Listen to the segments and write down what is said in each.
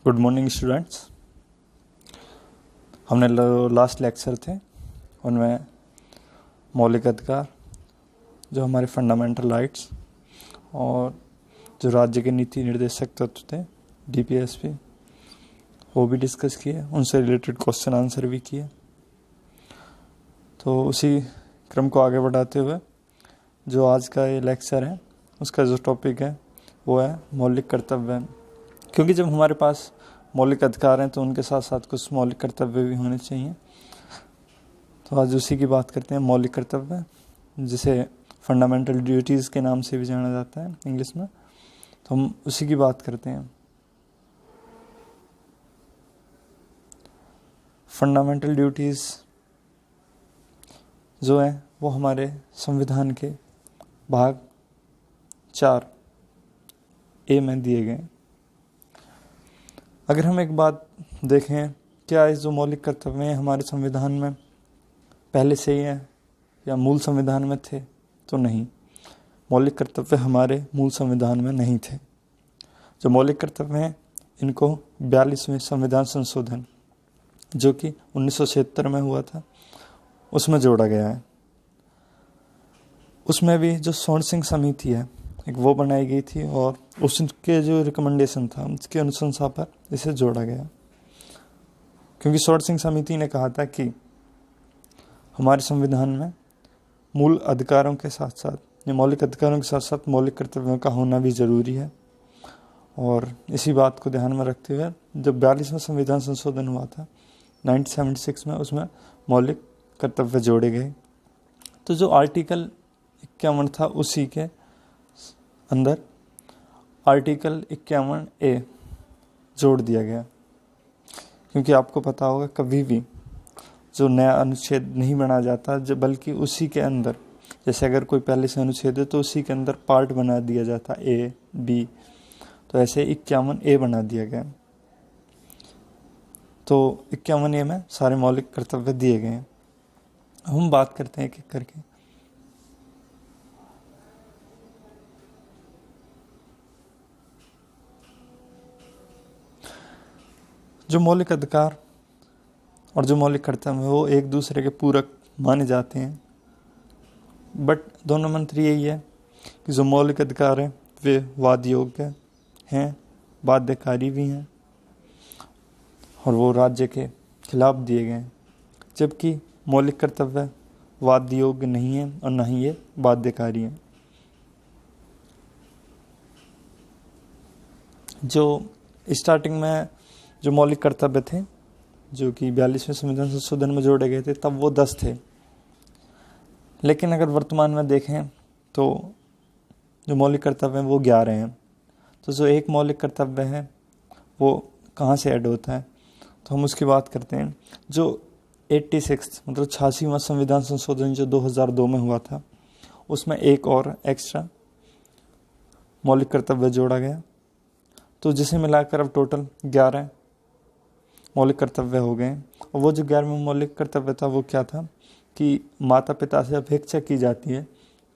Good morning students. हमने last lecture थे उनमें मौलिक अधिकार, जो हमारे फंडामेंटल राइट्स और जो राज्य के नीति निर्देशक तत्व थे डीपीएसपी, वो भी डिस्कस किए, उनसे रिलेटेड क्वेश्चन आंसर भी किए। तो उसी क्रम को आगे बढ़ाते हुए जो आज का ये लेक्चर है उसका जो टॉपिक है वो है मौलिक कर्तव्य। क्योंकि जब हमारे पास मौलिक अधिकार हैं तो उनके साथ साथ कुछ मौलिक कर्तव्य भी होने चाहिए। तो आज उसी की बात करते हैं, मौलिक कर्तव्य, जिसे फंडामेंटल ड्यूटीज़ के नाम से भी जाना जाता है इंग्लिश में। तो हम उसी की बात करते हैं। फंडामेंटल ड्यूटीज़ जो है वो हमारे संविधान के भाग 4A में दिए गए। अगर हम एक बात देखें, क्या इस जो मौलिक कर्तव्य हैं हमारे संविधान में पहले से ही हैं या मूल संविधान में थे? तो नहीं, मौलिक कर्तव्य हमारे मूल संविधान में नहीं थे। जो मौलिक कर्तव्य हैं इनको 42वें संविधान संशोधन, जो कि 1976 में हुआ था, उसमें जोड़ा गया है। उसमें भी जो स्वर्ण सिंह समिति है एक वो बनाई गई थी और उसके जो रिकमेंडेशन था उसकी अनुशंसा पर इसे जोड़ा गया। क्योंकि स्वर्ण सिंह समिति ने कहा था कि हमारे संविधान में मूल अधिकारों के साथ साथ या मौलिक अधिकारों के साथ साथ मौलिक कर्तव्यों का होना भी ज़रूरी है। और इसी बात को ध्यान में रखते हुए जब 42वां संविधान संशोधन हुआ था 1976 में, उसमें मौलिक कर्तव्य जोड़े गए। तो जो आर्टिकल 51 था उसी के अंदर आर्टिकल 51A जोड़ दिया गया। क्योंकि आपको पता होगा कभी भी जो नया अनुच्छेद नहीं बनाया जाता, जब बल्कि उसी के अंदर, जैसे अगर कोई पहले से अनुच्छेद है तो उसी के अंदर पार्ट बना दिया जाता A, B। तो ऐसे 51A बना दिया गया। तो 51A में सारे मौलिक कर्तव्य दिए गए हैं। हम बात करते हैं एक एक करके। जो मौलिक अधिकार और जो मौलिक कर्तव्य वो एक दूसरे के पूरक माने जाते हैं, बट दोनों में अंतर यही है कि जो मौलिक अधिकार हैं वे वाद योग्य हैं, बाध्यकारी भी हैं और वो राज्य के खिलाफ दिए गए हैं, जबकि मौलिक कर्तव्य वाद योग्य नहीं है और न ही ये बाध्यकारी है। जो स्टार्टिंग में जो मौलिक कर्तव्य थे जो कि 42वें संविधान संशोधन में जोड़े गए थे तब वो 10 थे, लेकिन अगर वर्तमान में देखें तो जो मौलिक कर्तव्य हैं वो 11 हैं। तो जो एक मौलिक कर्तव्य है वो कहाँ से ऐड होता है, तो हम उसकी बात करते हैं। जो 86 मतलब 86वां संविधान संशोधन जो 2002 में हुआ था, उसमें एक और एक्स्ट्रा मौलिक कर्तव्य जोड़ा गया। तो जिसे मिलाकर अब टोटल 11 मौलिक कर्तव्य हो गए। और वो जो 11वां मौलिक कर्तव्य था वो क्या था कि माता पिता से अपेक्षा की जाती है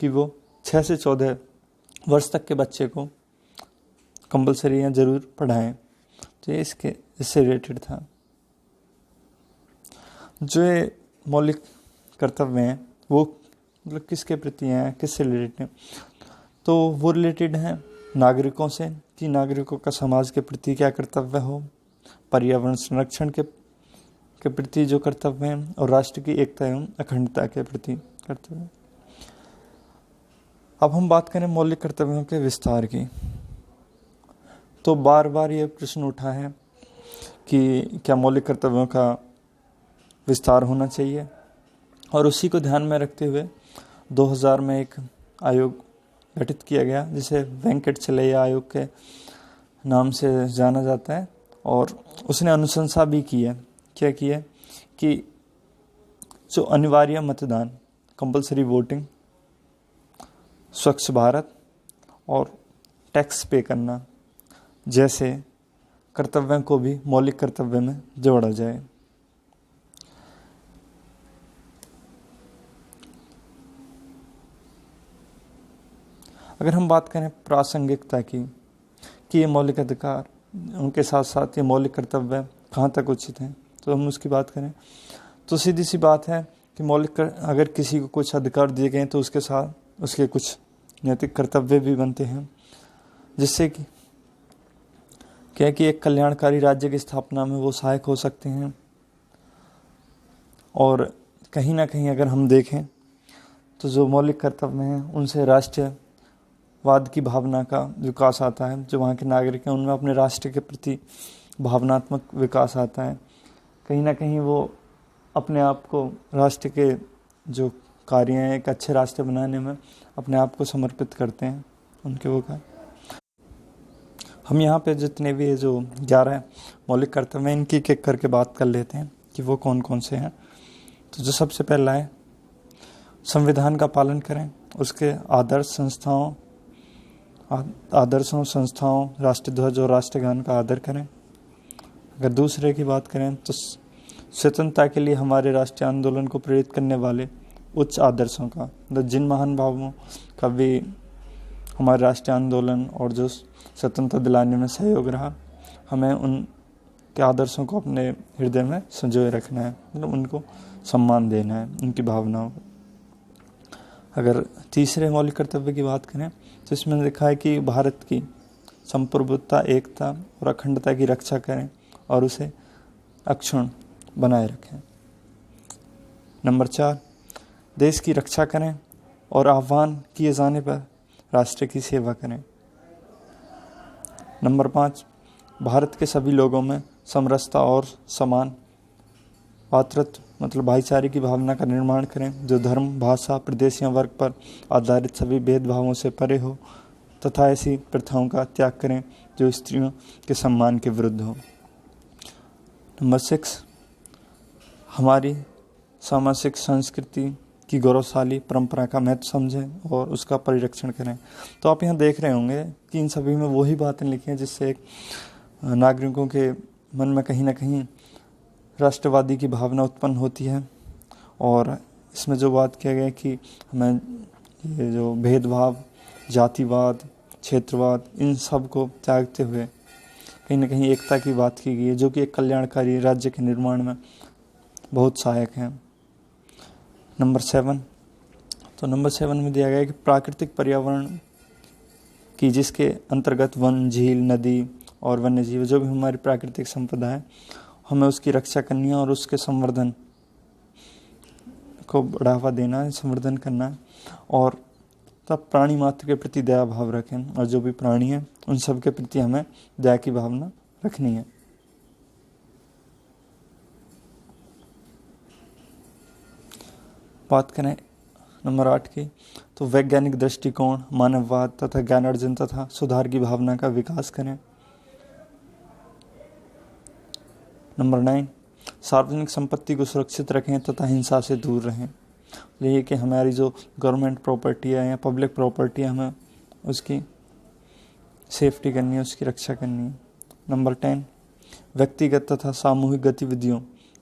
कि वो 6 से 14 वर्ष तक के बच्चे को कंपलसरी या ज़रूर पढ़ाएं। तो ये इससे रिलेटेड था। जो ये मौलिक कर्तव्य हैं वो मतलब किसके प्रति हैं, किससे रिलेटेड हैं? तो वो रिलेटेड हैं नागरिकों से, कि नागरिकों का समाज के प्रति क्या कर्तव्य हो, पर्यावरण संरक्षण के प्रति जो कर्तव्य हैं, और राष्ट्र की एकता एवं अखंडता के प्रति कर्तव्य। अब हम बात करें मौलिक कर्तव्यों के विस्तार की, तो बार बार ये प्रश्न उठा है कि क्या मौलिक कर्तव्यों का विस्तार होना चाहिए। और उसी को ध्यान में रखते हुए 2000 में एक आयोग गठित किया गया जिसे वेंकटचलैया आयोग के नाम से जाना जाता है। और उसने अनुशंसा भी की है, क्या की है कि जो अनिवार्य मतदान, कंपलसरी वोटिंग, स्वच्छ भारत और टैक्स पे करना जैसे कर्तव्यों को भी मौलिक कर्तव्य में जोड़ा जाए। अगर हम बात करें प्रासंगिकता की कि ये मौलिक अधिकार उनके साथ साथ ये मौलिक कर्तव्य कहाँ तक उचित हैं, तो हम उसकी बात करें तो सीधी सी बात है कि अगर किसी को कुछ अधिकार दिए गए तो उसके साथ उसके कुछ नैतिक कर्तव्य भी बनते हैं, जिससे कि क्या कि एक कल्याणकारी राज्य की स्थापना में वो सहायक हो सकते हैं। और कहीं ना कहीं अगर हम देखें तो जो मौलिक कर्तव्य हैं उनसे राष्ट्रवाद की भावना का विकास आता है। जो वहाँ के नागरिक हैं उनमें अपने राष्ट्र के प्रति भावनात्मक विकास आता है। कहीं ना कहीं वो अपने आप को राष्ट्र के जो कार्य हैं एक अच्छे राष्ट्र बनाने में अपने आप को समर्पित करते हैं उनके वो कार्य। हम यहाँ पे जितने भी जो 11 मौलिक कर्तव्य हैं इनकी एक करके बात कर लेते हैं कि वो कौन कौन से हैं। तो जो सबसे पहला है, संविधान का पालन करें, उसके आदर्शों संस्थाओं राष्ट्रध्वज और राष्ट्रगान का आदर करें। अगर दूसरे की बात करें तो स्वतंत्रता के लिए हमारे राष्ट्रीय आंदोलन को प्रेरित करने वाले उच्च आदर्शों का, मतलब जिन महान भावों का भी हमारे राष्ट्रीय आंदोलन और जो स्वतंत्रता दिलाने में सहयोग रहा, हमें उनके आदर्शों को अपने हृदय में संजोए रखना है, मतलब उनको सम्मान देना है, उनकी भावनाओं को। अगर तीसरे मौलिक कर्तव्य की बात करें तो इसमें लिखा है कि भारत की संप्रभुता, एकता और अखंडता की रक्षा करें और उसे अक्षुण्ण बनाए रखें। नंबर 4, देश की रक्षा करें और आह्वान किए जाने पर राष्ट्र की सेवा करें। नंबर 5, भारत के सभी लोगों में समरसता और समान पात्रत्व, मतलब भाईचारे की भावना का निर्माण करें, जो धर्म, भाषा, प्रदेश या वर्ग पर आधारित सभी भेदभावों से परे हो, तथा ऐसी प्रथाओं का त्याग करें जो स्त्रियों के सम्मान के विरुद्ध हो। नंबर 6, हमारी सामाजिक संस्कृति की गौरवशाली परंपरा का महत्व समझें और उसका परिरक्षण करें। तो आप यहाँ देख रहे होंगे कि इन सभी में वही बातें लिखी हैं जिससे एक नागरिकों के मन में कहीं ना कहीं राष्ट्रवादी की भावना उत्पन्न होती है। और इसमें जो बात किया गया कि हमें ये जो भेदभाव, जातिवाद, क्षेत्रवाद, इन सब को त्यागते हुए कहीं ना कहीं एकता की बात की गई है, जो कि एक कल्याणकारी राज्य के निर्माण में बहुत सहायक है। नंबर 7, तो नंबर 7 में दिया गया है कि प्राकृतिक पर्यावरण की, जिसके अंतर्गत वन, झील, नदी और वन्य जीव, जो भी हमारी प्राकृतिक संपदा है, हमें उसकी रक्षा करनी है और उसके संवर्धन को बढ़ावा देना है, संवर्धन करना है। और तब प्राणी मात्र के प्रति दया भाव रखें, और जो भी प्राणी हैं उन सब के प्रति हमें दया की भावना रखनी है। बात करें नंबर 8 की, तो वैज्ञानिक दृष्टिकोण, मानववाद तथा ज्ञानार्जन तथा सुधार की भावना का विकास करें। नंबर 9, सार्वजनिक संपत्ति को सुरक्षित रखें तथा हिंसा से दूर रहें। यही कि हमारी जो गवर्नमेंट प्रॉपर्टी है या पब्लिक प्रॉपर्टी है, हमें उसकी सेफ्टी करनी है, उसकी रक्षा करनी है। नंबर 10, व्यक्तिगत तथा सामूहिक गतिविधियों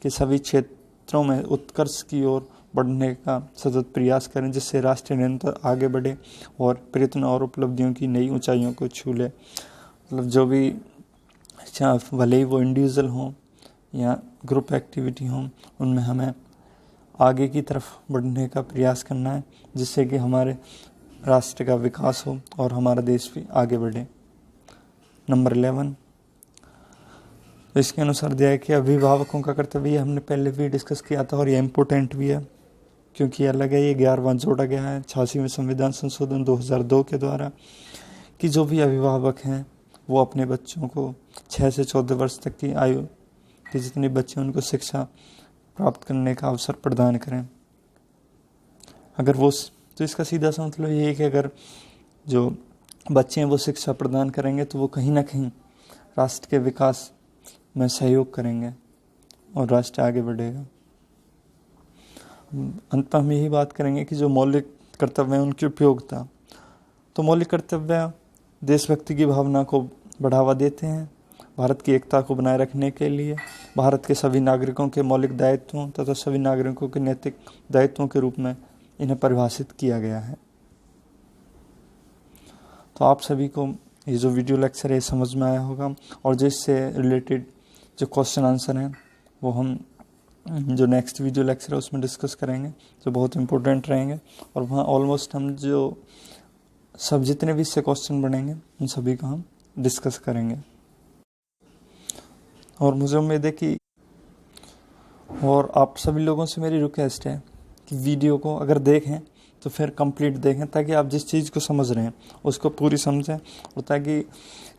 के सभी क्षेत्रों में उत्कर्ष की ओर बढ़ने का सतत प्रयास करें, जिससे राष्ट्र निरंतर आगे बढ़े और प्रयत्न और उपलब्धियों की नई ऊंचाइयों को छू ले। मतलब जो भी, भले ही वो इंडिविजुअल हों या ग्रुप एक्टिविटी हों, उनमें हमें आगे की तरफ बढ़ने का प्रयास करना है, जिससे कि हमारे राष्ट्र का विकास हो और हमारा देश भी आगे बढ़े। नंबर 11, तो इसके अनुसार दिया है कि अभिभावकों का कर्तव्य, हमने पहले भी डिस्कस किया था और ये इम्पोर्टेंट भी है क्योंकि अलग है, ये 11वां जोड़ा गया है 86वें संविधान संशोधन 2002 के द्वारा, कि जो भी अभिभावक हैं वो अपने बच्चों को 6 से 14 वर्ष तक की आयु के जितने बच्चे उनको शिक्षा प्राप्त करने का अवसर प्रदान करें। अगर वो, तो इसका सीधा सा मतलब ये है कि अगर जो बच्चे हैं वो शिक्षा प्रदान करेंगे तो वो कहीं ना कहीं राष्ट्र के विकास में सहयोग करेंगे और राष्ट्र आगे बढ़ेगा। अंत में हम यही बात करेंगे कि जो मौलिक कर्तव्य हैं उनकी उपयोगिता। तो मौलिक कर्तव्य देशभक्ति की भावना को बढ़ावा देते हैं, भारत की एकता को बनाए रखने के लिए भारत के सभी नागरिकों के मौलिक दायित्वों तथा सभी नागरिकों के नैतिक दायित्वों के रूप में इन्हें परिभाषित किया गया है। तो आप सभी को ये जो वीडियो लेक्चर है समझ में आया होगा, और जो इससे रिलेटेड जो क्वेश्चन आंसर हैं वो हम जो नेक्स्ट वीडियो लेक्चर है उसमें डिस्कस करेंगे, जो बहुत इंपॉर्टेंट रहेंगे। और वहाँ ऑलमोस्ट हम जो सब जितने भी इससे क्वेश्चन बनेंगे उन सभी का हम डिस्कस करेंगे। और मुझे उम्मीद है कि, और आप सभी लोगों से मेरी रिक्वेस्ट है कि वीडियो को अगर देखें तो फिर कंप्लीट देखें, ताकि आप जिस चीज़ को समझ रहे हैं उसको पूरी समझें, और ताकि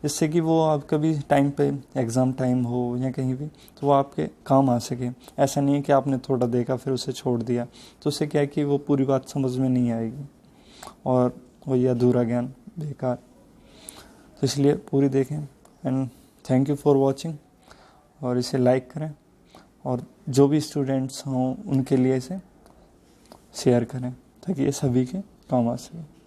जिससे कि वो आप कभी टाइम पे एग्ज़ाम टाइम हो या कहीं भी तो वो आपके काम आ सके। ऐसा नहीं है कि आपने थोड़ा देखा फिर उसे छोड़ दिया, तो उससे क्या है कि वो पूरी बात समझ में नहीं आएगी और वही अधूरा ज्ञान बेकार। तो इसलिए पूरी देखें। And thank you for watching, और इसे लाइक करें, और जो भी स्टूडेंट्स हों उनके लिए इसे शेयर करें ताकि ये सभी के काम आ सके।